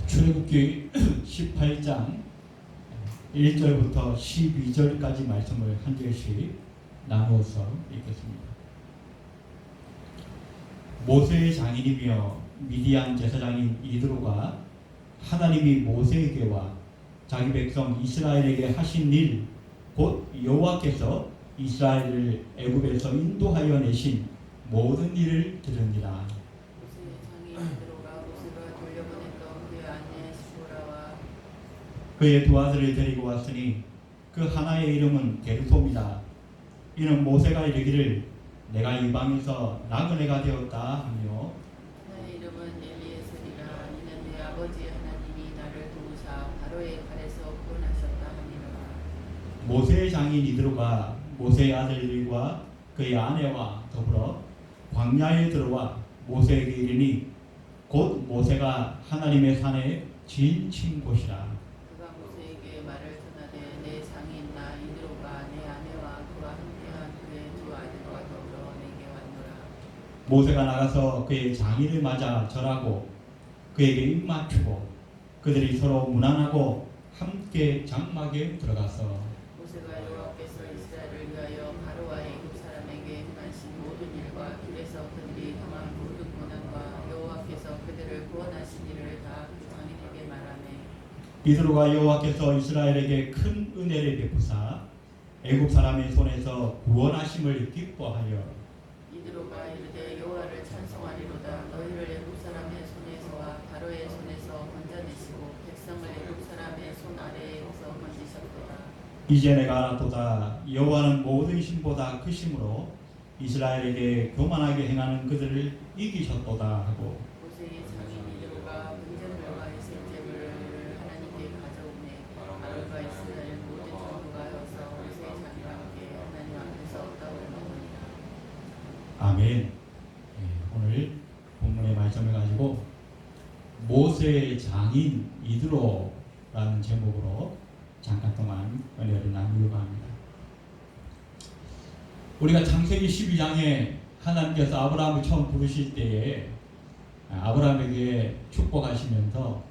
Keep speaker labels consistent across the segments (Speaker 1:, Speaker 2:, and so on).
Speaker 1: 출애굽기 18장 1절부터 12절까지 말씀을 한 절씩 나누어서 읽겠습니다. 모세의 장인이며 미디안 제사장인 이드로가 하나님이 모세에게와 자기 백성 이스라엘에게 하신 일, 곧 여호와께서 이스라엘을 애굽에서 인도하여 내신 모든 일을 들으니라.
Speaker 2: 모세의 장인 이드로가 모세가 돌려보냈던 그의 아내 시보라와
Speaker 1: 그의 두 아들을 데리고 왔으니 그 하나의 이름은 게르솜이다. 이는 모세가 이르기를 내가 이방에서 나그네가 되었다 하며
Speaker 2: 하나의 이름은 엘리에셀이라. 이는 내 아버지 하나님이 나를 도우사 바로의 칼에서 구원하셨다 하니라.
Speaker 1: 모세의 장인 이드로가 모세의 아들들과 그의 아내와 더불어 광야에 들어와 모세에게 이르니 곧 모세가 하나님의 산에 지친 곳이라.
Speaker 2: 그가 모세에게 말을 전하되 내 장인 나 이드로가 내 아내와 그와 함께한 그의 두 아들과 더불어 내게 왔노라.
Speaker 1: 모세가 나가서 그의 장인을 맞아 절하고 그에게 입맞추고 그들이 서로 문안하고 함께 장막에 들어가서
Speaker 2: 모세가 여호와께서 이스라엘을 위하여 바로와 애굽 사람에게 행하신 모든 일과 길에서 그들이 당한 모든 고난과 여호와께서 그들을 구원하신 일을 다 그 장인에게 말하매
Speaker 1: 이드로가 여호와께서 이스라엘에게 큰 은혜를 베푸사 애굽 사람의 손에서 구원하심을 기뻐하여
Speaker 2: 이드로가 이르되 여호와를 찬송하리로다. 너희를 애굽 사람의 손에서와 바로의 손에서 건져내시고 백성을 애굽 사람의 손 아래에서 건지셨도다.
Speaker 1: 이제 내가 알았도다. 여호와는 모든 신보다 크심으로 이스라엘에게 교만하게 행하는 그들을 이기셨도다 하고
Speaker 2: 모세의 장인 이드로가 번제물과 희생제물을 하나님께 가져오매 아론과 이스라엘 모든 전부가 여서 모세의 장인과 함께 하나님 앞에서 떡을 먹으니라.
Speaker 1: 아멘. 오늘 본문의 말씀을 가지고 모세의 장인 이드로라는 제목으로 잠깐 동안 은혜를 나누려고 합니다. 우리가 창세기 12장에 하나님께서 아브라함을 처음 부르실 때에 아브라함에게 축복하시면서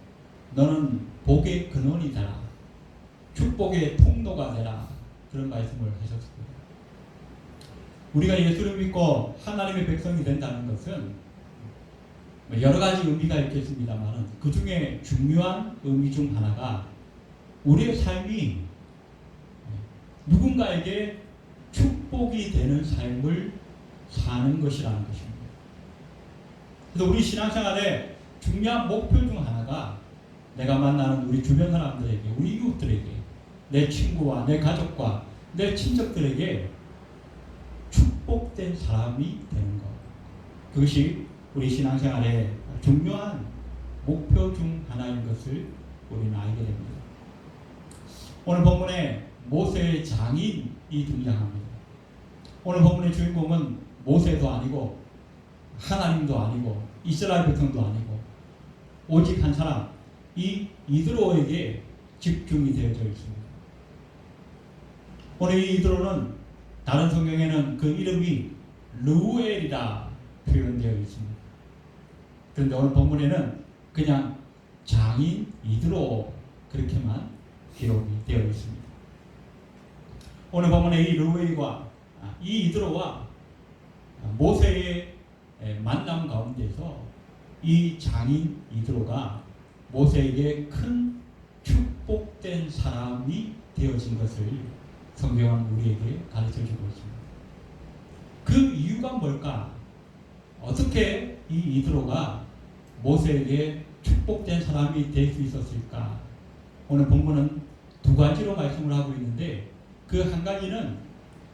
Speaker 1: 너는 복의 근원이 되라, 축복의 통로가 되라, 그런 말씀을 하셨습니다. 우리가 예수를 믿고 하나님의 백성이 된다는 것은 여러 가지 의미가 있겠습니다만 그 중에 중요한 의미 중 하나가 우리의 삶이 누군가에게 축복이 되는 삶을 사는 것이라는 것입니다. 그래서 우리 신앙생활에 중요한 목표 중 하나가 내가 만나는 우리 주변 사람들에게, 우리 이웃들에게, 내 친구와 내 가족과 내 친척들에게 축복된 사람이 되는 것. 그것이 우리 신앙생활의 중요한 목표 중 하나인 것을 우리는 알게 됩니다. 오늘 본문에 모세의 장인이 등장합니다. 오늘 본문의 주인공은 모세도 아니고 하나님도 아니고 이스라엘 백성도 아니고 오직 한 사람, 이 이드로에게 집중이 되어져 있습니다. 오늘 이 이드로는 다른 성경에는 그 이름이 르우엘이라 표현되어 있습니다. 그런데 오늘 본문에는 그냥 장인 이드로 그렇게만 기록이 되어 있습니다. 오늘 본문의 이 르우엘과 이 이드로와 모세의 만남 가운데서 이 장인 이드로가 모세에게 큰 축복된 사람이 되어진 것을 성경은 우리에게 가르쳐주고 있습니다. 그 이유가 뭘까? 어떻게 이 이드로가 모세에게 축복된 사람이 될 수 있었을까? 오늘 본문은 두 가지로 말씀을 하고 있는데 그 한 가지는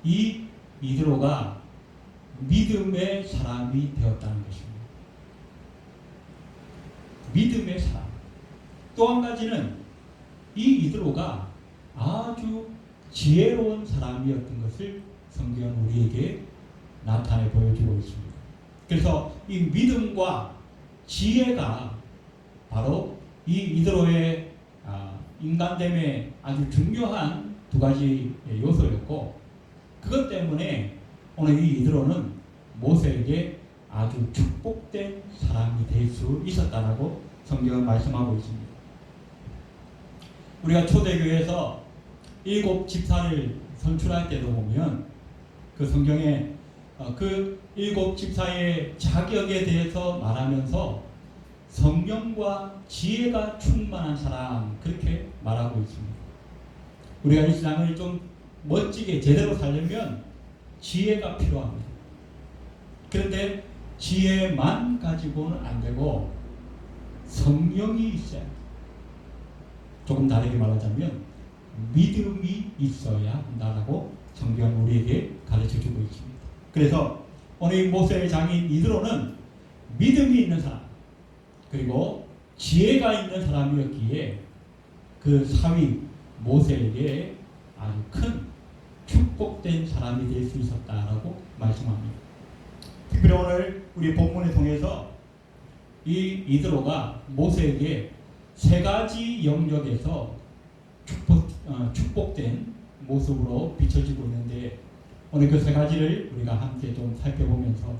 Speaker 1: 이 이드로가 믿음의 사람이 되었다는 것입니다. 믿음의 사람. 또 한 가지는 이 이드로가 아주 지혜로운 사람이었던 것을 성경은 우리에게 나타내 보여주고 있습니다. 그래서 이 믿음과 지혜가 바로 이 이드로의 인간됨의 아주 중요한 두 가지 요소였고 그것 때문에 오늘 이 이드로는 모세에게 아주 축복된 사람이 될 수 있었다라고 성경은 말씀하고 있습니다. 우리가 초대교회에서 7 집사를 선출할 때도 보면 그 성경에 그 7 집사의 자격에 대해서 말하면서 성령과 지혜가 충만한 사람 그렇게 말하고 있습니다. 우리가 이 세상을 좀 멋지게 제대로 살려면 지혜가 필요합니다. 그런데 지혜만 가지고는 안 되고 성령이 있어야 합니다. 조금 다르게 말하자면 믿음이 있어야 한다고 성경은 우리에게 가르쳐주고 있습니다. 그래서 오늘 모세의 장인 이드로는 믿음이 있는 사람 그리고 지혜가 있는 사람이었기에 그 사위 모세에게 아주 큰 축복된 사람이 될 수 있었다라고 말씀합니다. 특별히 오늘 우리 본문을 통해서 이 이드로가 모세에게 3가지 영역에서 축복된 모습으로 비춰지고 있는데 오늘 그 3가지를 우리가 함께 좀 살펴보면서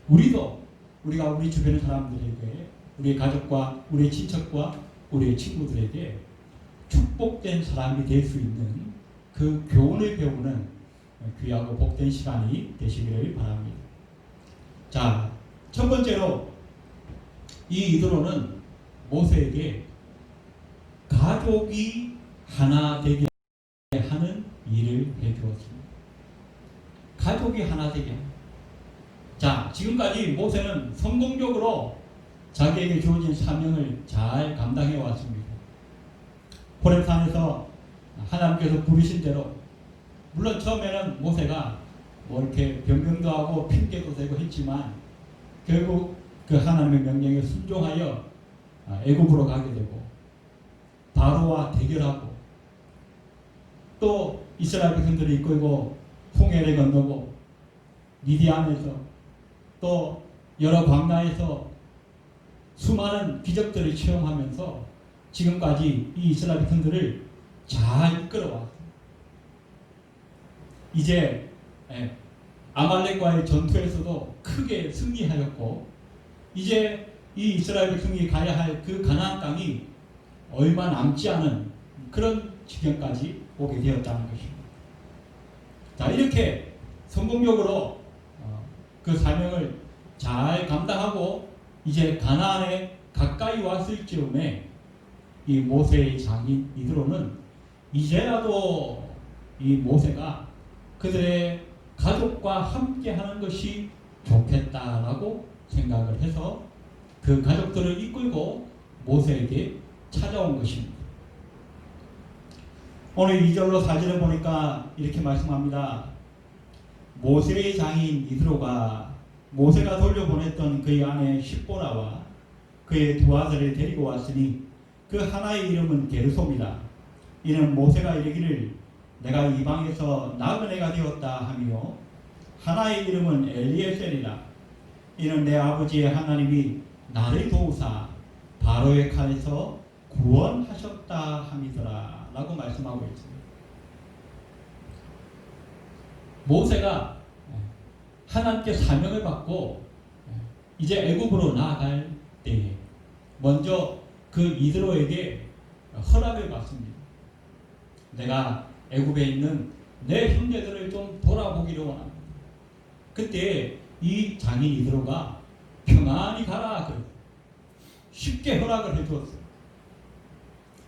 Speaker 1: 우리가 우리 주변의 사람들에게 우리 가족과 우리 친척과 우리 친구들에게 축복된 사람이 될 수 있는 그 교훈을 배우는 귀하고 복된 시간이 되시기를 바랍니다. 자, 첫 번째로 이 이드로는 모세에게 가족이 하나 되게 하는 일을 해주었습니다. 가족이 하나 되게 합니다. 자, 지금까지 모세는 성공적으로 자기에게 주어진 사명을 잘 감당해 왔습니다. 호렙산에서 하나님께서 부르신 대로 물론 처음에는 모세가 뭐 이렇게 변명도 하고 핑계도 대고 했지만 결국 그 하나님의 명령에 순종하여 애굽으로 가게 되고 바로와 대결하고 또 이스라엘 백성들이 이끌고 홍해를 건너고 미디안에서 또 여러 광야에서 수많은 기적들을 체험하면서 지금까지 이 이스라엘 백성들을 잘 이끌어왔습니다. 이제 아말렉과의 전투에서도 크게 승리하였고 이제 이 이스라엘 백성이 가야 할 그 가나안 땅이 얼마 남지 않은 그런 지경까지 오게 되었다는 것입니다. 자, 이렇게 성공적으로 그 사명을 잘 감당하고 이제 가나안에 가까이 왔을 즈음에 이 모세의 장인 이드로는 이제라도 이 모세가 그들의 가족과 함께 하는 것이 좋겠다라고 생각을 해서 그 가족들을 이끌고 모세에게 찾아온 것입니다. 오늘 2절로 4절을 보니까 이렇게 말씀합니다. 모세의 장인 이드로가 모세가 돌려보냈던 그의 아내 십보라와 그의 2 아들을 데리고 왔으니 그 하나의 이름은 게르솜이다. 이는 모세가 이르기를 내가 이방에서 나그네가 되었다 하며 하나의 이름은 엘리에셀이라. 이는 내 아버지의 하나님이 나를 도우사 바로의 칼에서 구원하셨다 함이더라 라고 말씀하고 있습니다. 모세가 하나님께 사명을 받고 이제 애굽으로 나아갈 때에 먼저 그 이드로에게 허락을 받습니다. 내가 애굽에 있는 내 형제들을 좀 돌아보기로 원합니다. 그때 이 장인 이드로가 평안히 가라 쉽게 허락을 해주었어요.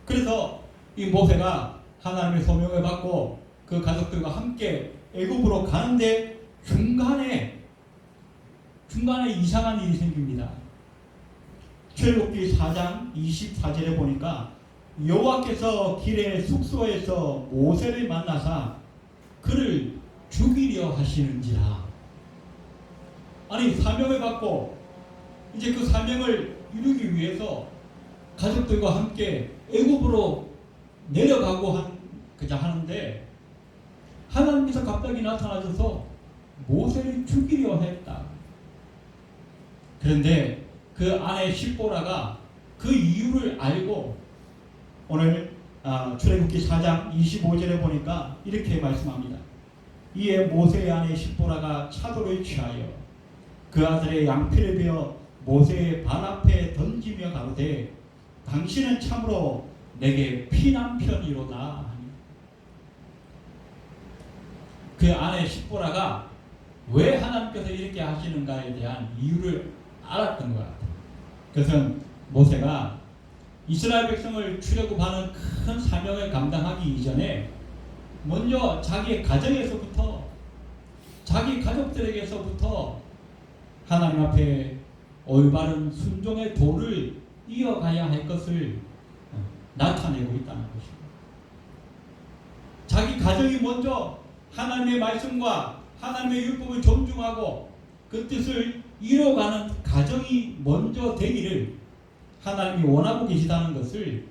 Speaker 1: 그래서 이 모세가 하나님의 소명을 받고 그 가족들과 함께 애굽으로 가는데 중간에 이상한 일이 생깁니다. 출애굽기 4장 24절에 보니까 여호와께서 길의 숙소에서 모세를 만나사 그를 죽이려 하시는지라. 아니, 사명을 받고 이제 그 사명을 이루기 위해서 가족들과 함께 애굽으로 내려가고 하는데 하나님께서 갑자기 나타나셔서 모세를 죽이려 했다. 그런데 그 아내 십보라가 그 이유를 알고 오늘 출애굽기 4장 25절에 보니까 이렇게 말씀합니다. 이에 모세의 아내 십보라가 차도를 취하여 그 아들의 양피를 베어 모세의 발 앞에 던지며 가로되 당신은 참으로 내게 피난편이로다 하니. 그 아내 십보라가 왜 하나님께서 이렇게 하시는가에 대한 이유를 알았던 것 같아요. 그것은 모세가 이스라엘 백성을 출애굽하는 큰 사명을 감당하기 이전에 먼저 자기의 가정에서부터, 자기 가족들에게서부터 하나님 앞에 올바른 순종의 도를 이어가야 할 것을 나타내고 있다는 것입니다. 자기 가정이 먼저 하나님의 말씀과 하나님의 율법을 존중하고 그 뜻을 이뤄가는 가정이 먼저 되기를 하나님이 원하고 계시다는 것을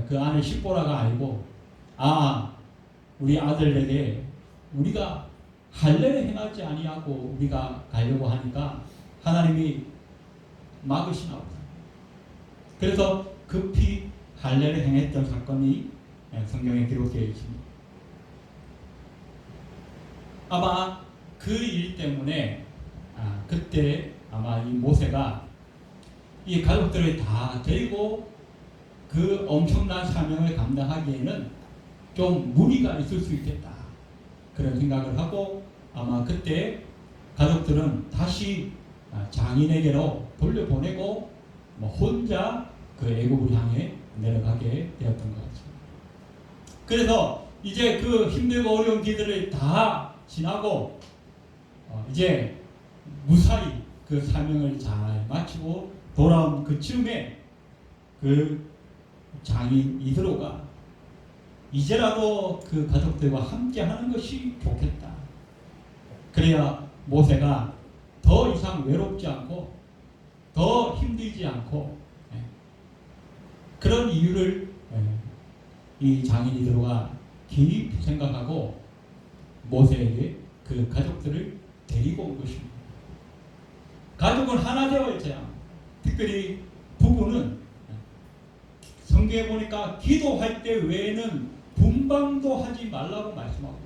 Speaker 1: 그 아내 십보라가 알고, 우리 아들에게 우리가 할례를 행하지 아니하고 우리가 가려고 하니까 하나님이 막으시나 보다. 그래서 급히 할례를 행했던 사건이 성경에 기록되어 있습니다. 아마 그 일 때문에 그때 아마 이 모세가 이 가족들을 다 데리고 그 엄청난 사명을 감당하기에는 좀 무리가 있을 수 있겠다, 그런 생각을 하고 아마 그때 가족들은 다시 장인에게로 돌려보내고 혼자 그 애굽을 향해 내려가게 되었던 것 같습니다. 그래서 이제 그 힘들고 어려운 길들을 다 지나고 이제 무사히 그 사명을 잘 마치고 돌아온 그 즈음에 그 장인 이드로가 이제라도 그 가족들과 함께 하는 것이 좋겠다. 그래야 모세가 더 이상 외롭지 않고 더 힘들지 않고 그런 이유를 이 장인 이드로가 깊이 생각하고 모세에게 그 가족들을 데리고 온 것입니다. 가족은 하나 되어 있어야 합니다. 특별히 부부는 성경에 보니까 기도할 때 외에는 분방도 하지 말라고 말씀하고,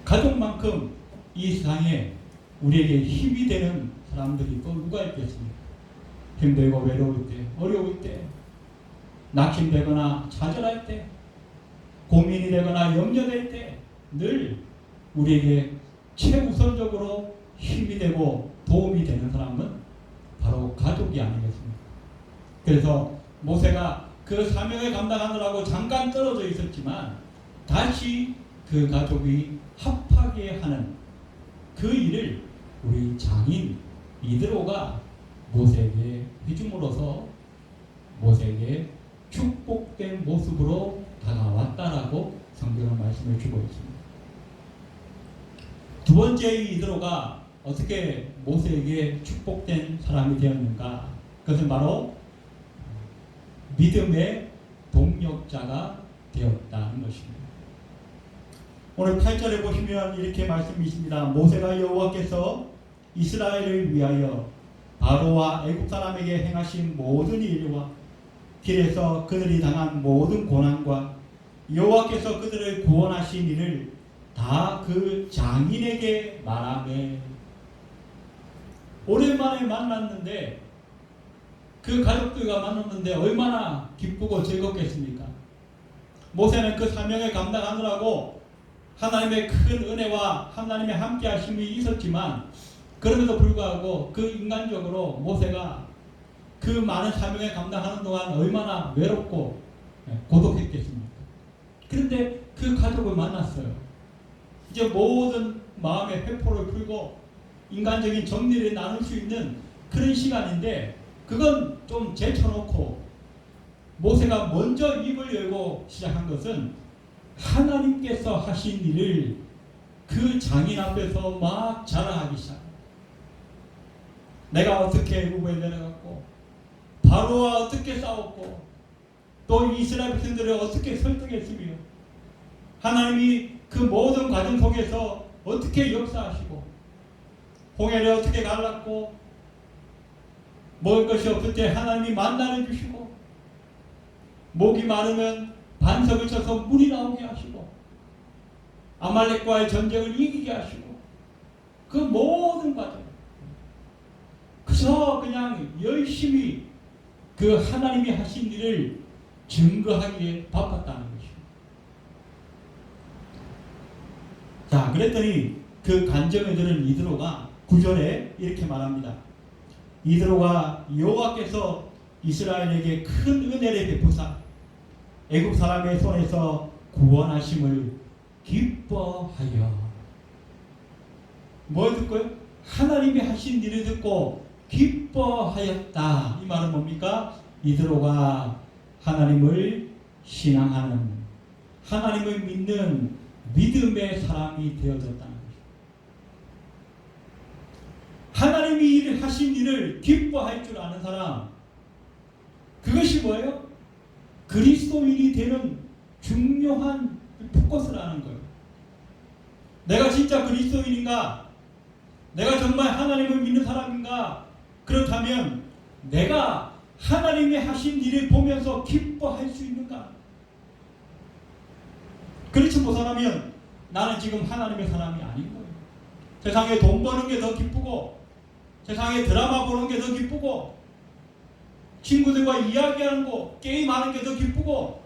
Speaker 1: 가족만큼 이 세상에 우리에게 힘이 되는 사람들이 또 누가 있겠습니까? 힘들고 외로울 때, 어려울 때, 낙심되거나 좌절할 때, 고민이 되거나 염려될 때 늘 우리에게 최우선적으로 힘이 되고 도움이 되는 사람은 바로 가족이 아니겠습니까? 그래서 모세가 그 사명을 감당하느라고 잠깐 떨어져 있었지만 다시 그 가족이 합하게 하는 그 일을 우리 장인 이드로가 모세에게 해줌으로써 모세에게 축복된 모습으로 다가왔다라고 성경은 말씀을 주고 있습니다. 두 번째 이드로가 어떻게 모세에게 축복된 사람이 되었는가? 그것은 바로 믿음의 동력자가 되었다는 것입니다. 오늘 8절에 보시면 이렇게 말씀이 있습니다. 모세가 여호와께서 이스라엘을 위하여 바로와 애굽 사람에게 행하신 모든 일과 길에서 그들이 당한 모든 고난과 여호와께서 그들을 구원하신 일을 다 그 장인에게 말하매. 오랜만에 만났는데 그 가족들과 만났는데 얼마나 기쁘고 즐겁겠습니까? 모세는 그 사명을 감당하느라고 하나님의 큰 은혜와 하나님의 함께 하심이 있었지만 그럼에도 불구하고 그 인간적으로 모세가 그 많은 사명을 감당하는 동안 얼마나 외롭고 고독했겠습니까? 그런데 그 가족을 만났어요. 이제 모든 마음의 회포를 풀고 인간적인 정리를 나눌 수 있는 그런 시간인데 그건 좀 제쳐놓고 모세가 먼저 입을 열고 시작한 것은 하나님께서 하신 일을 그 장인 앞에서 막 자랑하기 시작합니다. 내가 어떻게 애굽에 내려갔고 바로와 어떻게 싸웠고 또 이스라엘 백성들을 어떻게 설득했으며 하나님이 그 모든 과정 속에서 어떻게 역사하시고 홍해를 어떻게 갈랐고 먹을 것이 없을 때 하나님이 만나를 주시고 목이 마르면 반석을 쳐서 물이 나오게 하시고 아말렉과의 전쟁을 이기게 하시고 그 모든 과정 그저 그냥 열심히 그 하나님이 하신 일을 증거하기에 바빴다는 것입니다. 자, 그랬더니 그 간정에 들은 이드로가 9절에 이렇게 말합니다. 이드로가 여호와께서 이스라엘에게 큰 은혜를 베푸사 애굽 사람의 손에서 구원하심을 기뻐하여. 뭘 듣고요? 하나님이 하신 일을 듣고 기뻐하였다. 이 말은 뭡니까? 이드로가 하나님을 신앙하는, 하나님을 믿는 믿음의 사람이 되어졌다는 것입니다. 하나님이 하신 일을 기뻐할 줄 아는 사람, 그것이 뭐예요? 그리스도인이 되는 중요한 포커스라는 거예요. 내가 진짜 그리스도인인가? 내가 정말 하나님을 믿는 사람인가? 그렇다면 내가 하나님이 하신 일을 보면서 기뻐할 수 있는가? 그렇지 못하면 나는 지금 하나님의 사람이 아닌 거예요. 세상에 돈 버는 게 더 기쁘고, 세상에 드라마 보는 게 더 기쁘고, 친구들과 이야기하는 거, 게임하는 게 더 기쁘고,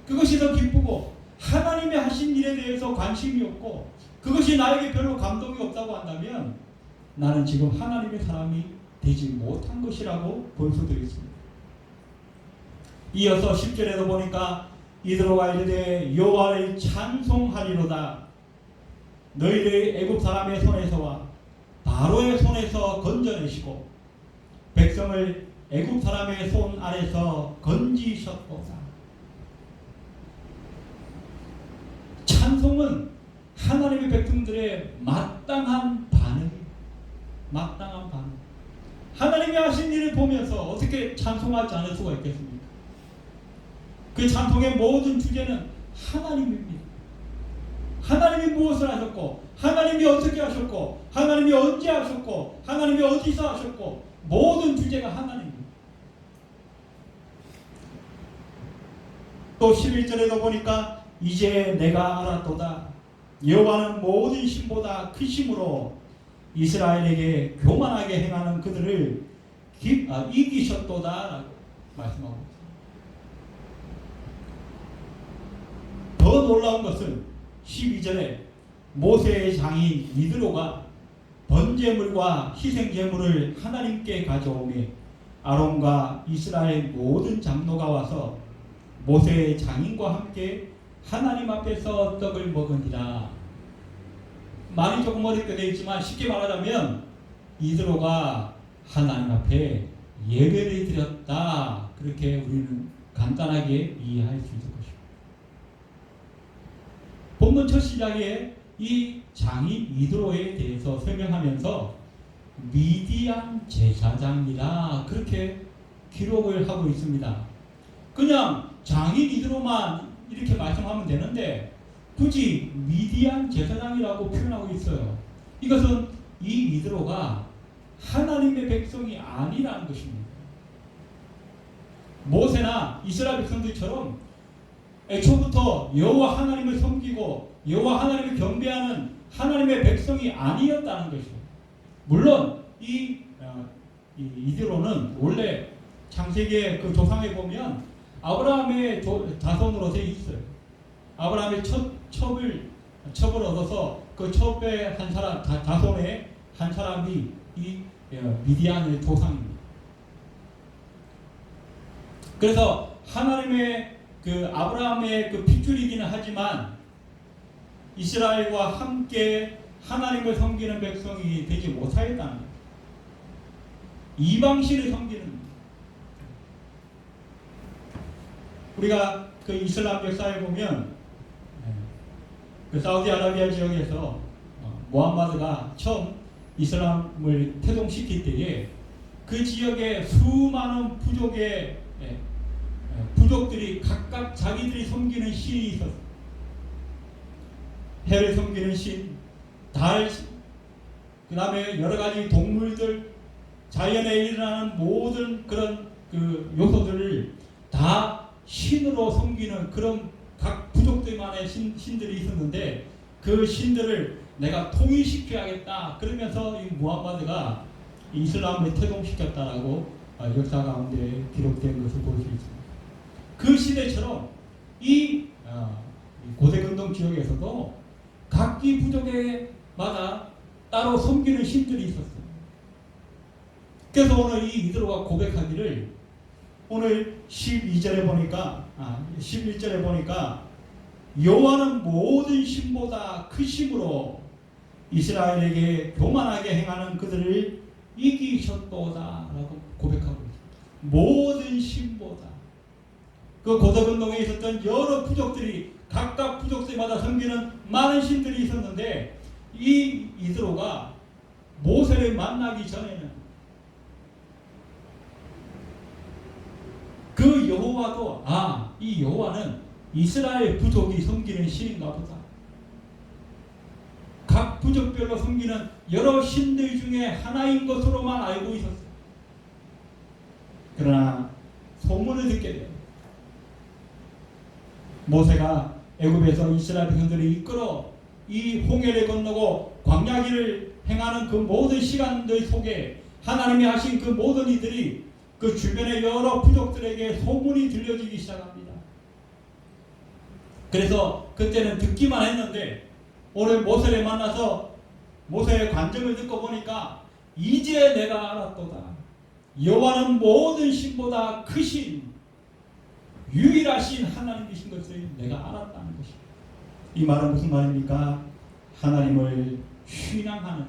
Speaker 1: 그것이 더 기쁘고, 하나님이 하신 일에 대해서 관심이 없고, 그것이 나에게 별로 감동이 없다고 한다면 나는 지금 하나님의 사람이 되지 못한 것이라고 볼 수도 있습니다. 이어서 10절에도 보니까 이드로가 이르되 여호와를 찬송하리로다. 너희를 애굽 사람의 손에서와 바로의 손에서 건져내시고 백성을 애굽 사람의 손 아래서 건지셨도다. 찬송은 하나님의 백성들의 마땅한 반응입니다. 마땅한 반응. 하나님이 하신 일을 보면서 어떻게 찬송하지 않을 수가 있겠습니까? 그 찬송의 모든 주제는 하나님입니다. 하나님이 무엇을 하셨고, 하나님이 어떻게 하셨고, 하나님이 언제 하셨고, 하나님이 어디서 하셨고, 모든 주제가 하나님입니다. 또 11절에도 보니까 이제 내가 알았도다. 여호와는 모든 신보다 크심으로 이스라엘에게 교만하게 행하는 그들을 이기셨도다 라고 말씀하고 있습니다. 더 놀라운 것은 12절에 모세의 장인 이드로가 번제물과 희생제물을 하나님께 가져오매 아론과 이스라엘 모든 장로가 와서 모세의 장인과 함께 하나님 앞에서 떡을 먹으니라. 말이 조금 어렵게 되어 있지만 쉽게 말하자면 이드로가 하나님 앞에 예배를 드렸다. 그렇게 우리는 간단하게 이해할 수 있을 것입니다. 본문 첫 시작에 이 장인 이드로에 대해서 설명하면서 미디안 제사장이라 그렇게 기록을 하고 있습니다. 그냥 장인 이드로만 이렇게 말씀하면 되는데 굳이 미디안 제사장이라고 표현하고 있어요. 이것은 이 이드로가 하나님의 백성이 아니라는 것입니다. 모세나 이스라엘 백성들처럼 애초부터 여호와 하나님을 섬기고 여호와 하나님을 경배하는 하나님의 백성이 아니었다는 것이죠. 물론 이 이드로는 원래 창세기의 그 조상에 보면 아브라함의 자손으로 되어 있어요. 아브라함의 첩을 얻어서 그 첩의 한 사람 자손의 한 사람이 이 미디안의 조상입니다. 그래서 하나님의 그 아브라함의 그 핏줄이기는 하지만 이스라엘과 함께 하나님을 섬기는 백성이 되지 못하였다는 거예요. 이방신을 섬기는. 우리가 그 이슬람 역사에 보면 그 사우디아라비아 지역에서 모함마드가 처음 이슬람을 태동시킬 때에 그 지역에 수많은 부족들이 각각 자기들이 섬기는 신이 있었어요. 해를 섬기는 신, 달, 그 다음에 여러 가지 동물들, 자연에 일어나는 모든 그런 그 요소들을 다 신으로 섬기는 그런 각 부족들만의 신들이 있었는데 그 신들을 내가 통일시켜야겠다. 그러면서 이 무함마드가 이슬람을 태동시켰다라고 역사 가운데 기록된 것을 볼 수 있습니다. 그 시대처럼 이 고대근동 지역에서도 각기 부족에마다 따로 섬기는 신들이 있었어요. 그래서 오늘 이 이드로가 고백하기를 오늘 12절에 보니까 11절에 보니까 여호와는 모든 신보다 크심으로 이스라엘에게 교만하게 행하는 그들을 이기셨도다라고 고백하고 있습니다. 모든 신보다 그 고대근동에 있었던 여러 부족들이 각각 부족들마다 섬기는 많은 신들이 있었는데 이 이드로가 모세를 만나기 전에는 그 여호와도 이 여호와는 이스라엘 부족이 섬기는 신인가 보다. 각 부족별로 섬기는 여러 신들 중에 하나인 것으로만 알고 있었어요. 그러나 소문을 듣게 돼요. 모세가 애굽에서 이스라엘 백성들을 이끌어 이 홍해를 건너고 광야길을 행하는 그 모든 시간들 속에 하나님이 하신 그 모든 이들이 그 주변의 여러 부족들에게 소문이 들려지기 시작합니다. 그래서 그때는 듣기만 했는데 오늘 모세를 만나서 모세의 관점을 듣고 보니까 이제 내가 알았도다. 여호와는 모든 신보다 크신 유일하신 하나님이신 것을 내가 알았다는 것입니다. 이 말은 무슨 말입니까? 하나님을 신앙하는,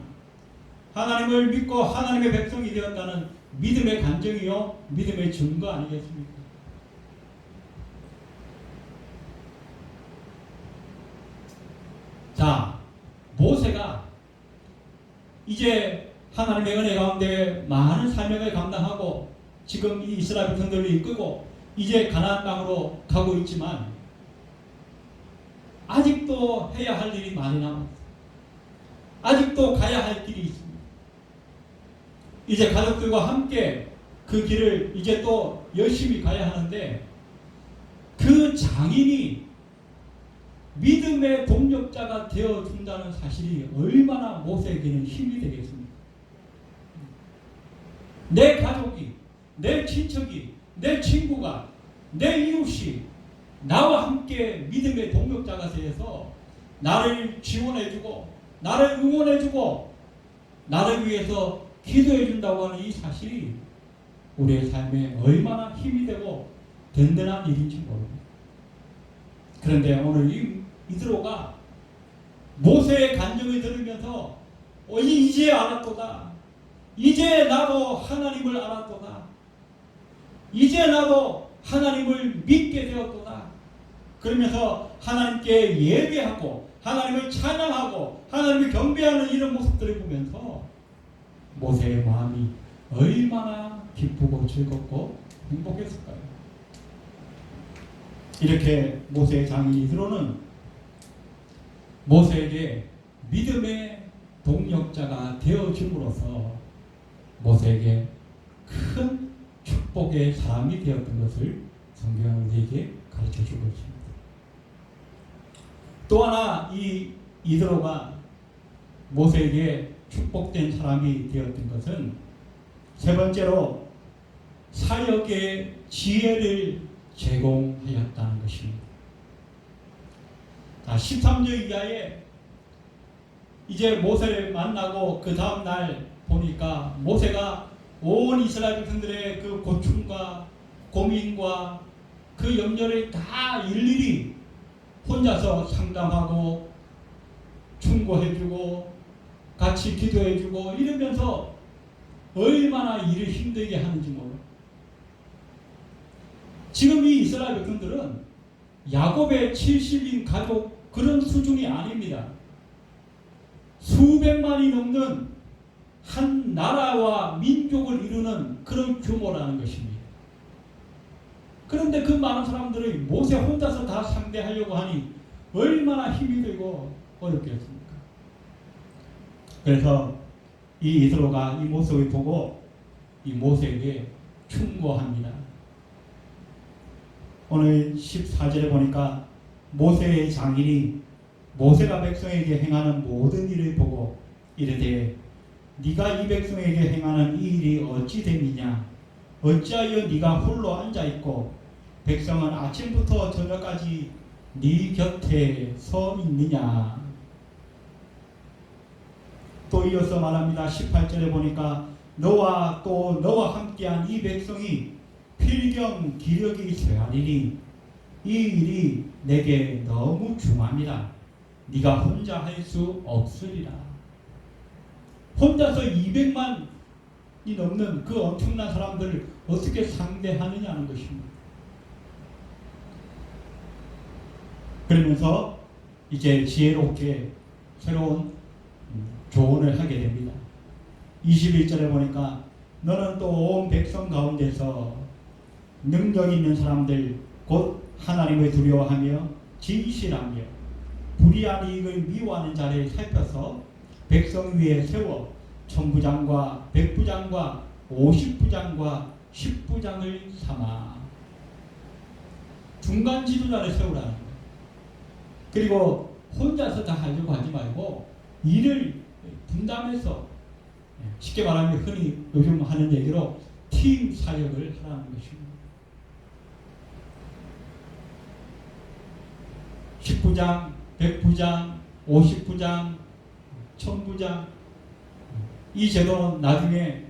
Speaker 1: 하나님을 믿고 하나님의 백성이 되었다는 믿음의 간증이요 믿음의 증거 아니겠습니까? 자, 모세가 이제 하나님의 은혜 가운데 많은 사명을 감당하고 지금 이 이스라엘 백성들을 이끌고 이제 가나안 땅으로 가고 있지만 아직도 해야 할 일이 많이 남았어요. 아직도 가야 할 길이 있습니다. 이제 가족들과 함께 그 길을 이제 또 열심히 가야 하는데 그 장인이 믿음의 동력자가 되어준다는 사실이 얼마나 모세에게는 힘이 되겠습니까? 내 가족이, 내 친척이, 내 친구가, 내 이웃이 나와 함께 믿음의 동력자가 되어서 나를 지원해주고 나를 응원해주고 나를 위해서 기도해준다고 하는 이 사실이 우리의 삶에 얼마나 힘이 되고 든든한 일인지 모릅니다. 그런데 오늘 이 이드로가 모세의 간증을 들으면서 이제 알았도다. 이제 나도 하나님을 알았도다. 이제 나도 하나님을 믿게 되었도다. 그러면서 하나님께 예배하고 하나님을 찬양하고 하나님을 경배하는 이런 모습들을 보면서 모세의 마음이 얼마나 기쁘고 즐겁고 행복했을까요? 이렇게 모세의 장인 이드로는 모세에게 믿음의 동력자가 되어줌으로써 모세에게 큰 축복의 사람이 되었던 것을 성경은 우리에게 가르쳐주고 있습니다. 또 하나 이 이드로가 모세에게 축복된 사람이 되었던 것은 세 번째로 사역의 지혜를 제공하였다는 것입니다. 13절 이하에 이제 모세를 만나고 그 다음 날 보니까 모세가 온 이스라엘 백성들의 그 고충과 고민과 그 염려를 다 일일이 혼자서 상담하고 충고해주고 같이 기도해주고 이러면서 얼마나 일을 힘들게 하는지 몰라요. 지금 이 이스라엘 백성들은 야곱의 70인 가족 그런 수준이 아닙니다. 수백만이 넘는 한 나라와 민족을 이루는 그런 규모라는 것입니다. 그런데 그 많은 사람들을 모세 혼자서 다 상대하려고 하니 얼마나 힘이 들고 어렵겠습니까? 그래서 이 이드로가 이 모습을 보고 이 모세에게 충고합니다. 오늘 14절에 보니까 모세의 장인이 모세가 백성에게 행하는 모든 일을 보고 이르되 네가 이 백성에게 행하는 이 일이 어찌 됨이냐? 어찌하여 네가 홀로 앉아 있고 백성은 아침부터 저녁까지 네 곁에 서 있느냐? 또 이어서 말합니다. 18절에 보니까 너와 또 너와 함께한 이 백성이 필경 기력이 쇠하리니 이 일이 내게 너무 중합니다. 네가 혼자 할 수 없으리라. 혼자서 200만이 넘는 그 엄청난 사람들을 어떻게 상대하느냐는 것입니다. 그러면서 이제 지혜롭게 새로운 조언을 하게 됩니다. 21절에 보니까 너는 또 온 백성 가운데서 능력 있는 사람들 곧 하나님을 두려워하며 진실하며 불의한 이익을 미워하는 자를 살펴서 백성 위에 세워 천부장과 백부장과 50부장과 10부장을 삼아 중간 지도자를 세우라는 거예요. 그리고 혼자서 다 하려고 하지 말고 일을 분담해서, 쉽게 말하면 흔히 요즘 하는 얘기로 팀 사역을 하라는 것입니다. 10부장, 100부장, 50부장, 1000부장, 이 제도는 나중에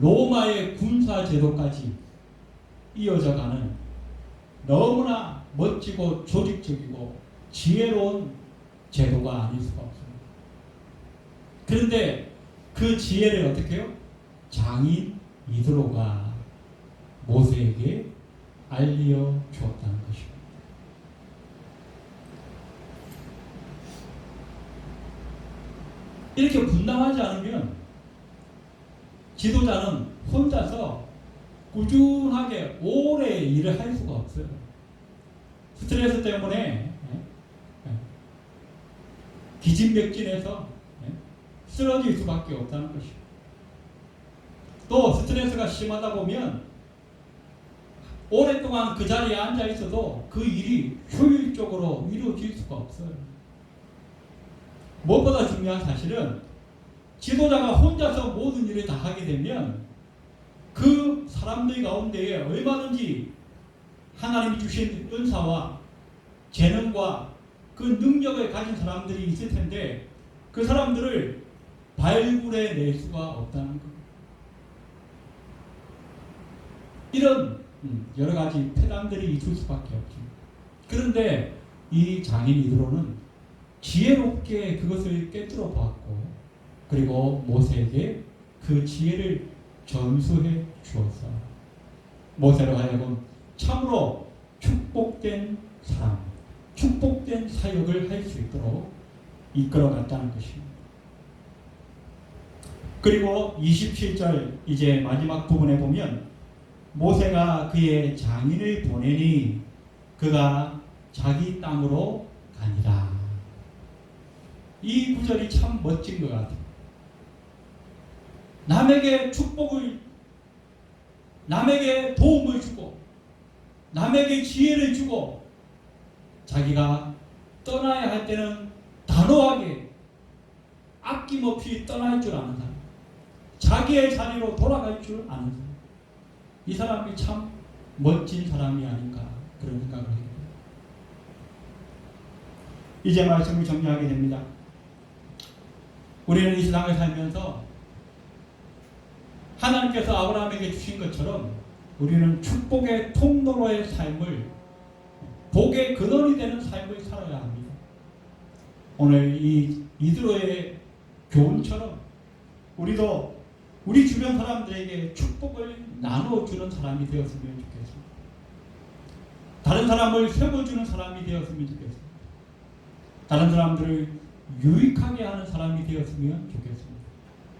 Speaker 1: 로마의 군사 제도까지 이어져가는 너무나 멋지고 조직적이고 지혜로운 제도가 아닐 수가 없습니다. 그런데 그 지혜를 어떻게 해요? 장인 이드로가 모세에게 알려 주었다는 것입니다. 이렇게 분담하지 않으면 지도자는 혼자서 꾸준하게 오래 일을 할 수가 없어요. 스트레스 때문에 기진맥진해서 쓰러질 수밖에 없다는 것이죠. 또 스트레스가 심하다 보면 오랫동안 그 자리에 앉아 있어도 그 일이 효율적으로 이루어질 수가 없어요. 무엇보다 중요한 사실은 지도자가 혼자서 모든 일을 다 하게 되면 그 사람들 가운데에 얼마든지 하나님이 주신 은사와 재능과 그 능력을 가진 사람들이 있을 텐데 그 사람들을 발굴해낼 수가 없다는 겁니다. 이런 여러 가지 폐단들이 있을 수밖에 없죠. 그런데 이 장인 이드로는 지혜롭게 그것을 깨뜨려 보았고 그리고 모세에게 그 지혜를 전수해 주었어. 모세로 하여금 참으로 축복된 사람, 축복된 사역을 할 수 있도록 이끌어갔다는 것입니다. 그리고 27절 이제 마지막 부분에 보면 모세가 그의 장인을 보내니 그가 자기 땅으로 가니라. 이 구절이 참 멋진 것 같아요. 남에게 축복을, 남에게 도움을 주고 남에게 지혜를 주고 자기가 떠나야 할 때는 단호하게 아낌없이 떠날 줄 아는 사람, 자기의 자리로 돌아갈 줄 아는 사람, 이 사람이 참 멋진 사람이 아닌가 그런 생각을 해요. 이제 말씀을 정리하게 됩니다. 우리는 이 세상을 살면서 하나님께서 아브라함에게 주신 것처럼 우리는 축복의 통로로의 삶을, 복의 근원이 되는 삶을 살아야 합니다. 오늘 이 이드로의 교훈처럼 우리도 우리 주변 사람들에게 축복을 나눠주는 사람이 되었으면 좋겠습니다. 다른 사람을 세워주는 사람이 되었으면 좋겠습니다. 다른 사람들을 유익하게 하는 사람이 되었으면 좋겠습니다.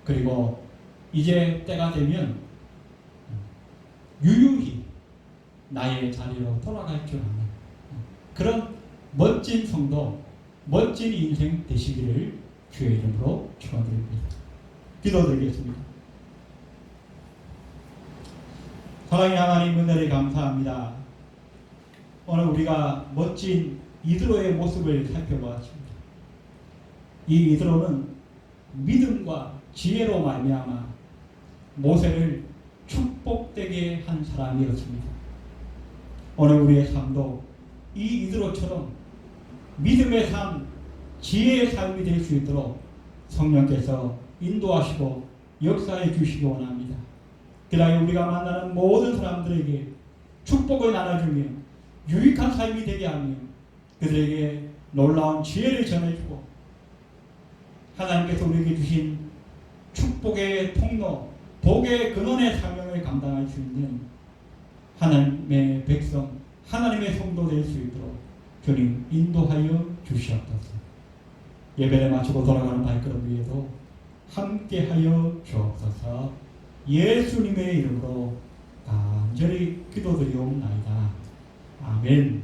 Speaker 1: 그리고 이제 때가 되면 유유히 나의 자리로 돌아갈 줄 아는 그런 멋진 성도, 멋진 인생 되시기를 주의 이름으로 축원드립니다. 기도드리겠습니다. 사랑의 하나님, 은혜를 감사합니다. 오늘 우리가 멋진 이드로의 모습을 살펴보았습니다. 이 이드로는 믿음과 지혜로 말미암아 모세를 축복되게 한 사람이었습니다. 오늘 우리의 삶도 이 이드로처럼 믿음의 삶, 지혜의 삶이 될 수 있도록 성령께서 인도하시고 역사해 주시기 원합니다. 그다음에 우리가 만나는 모든 사람들에게 축복을 나눠주며 유익한 삶이 되게 하며 그들에게 놀라운 지혜를 전해주고 하나님께서 우리에게 주신 축복의 통로, 복의 근원의 사명을 감당할 수 있는 하나님의 백성, 하나님의 성도 될 수 있도록 주님 인도하여 주시옵소서. 예배를 마치고 돌아가는 발걸음 위에도 함께하여 주옵소서. 예수님의 이름으로 간절히 기도드리옵나이다. 아멘.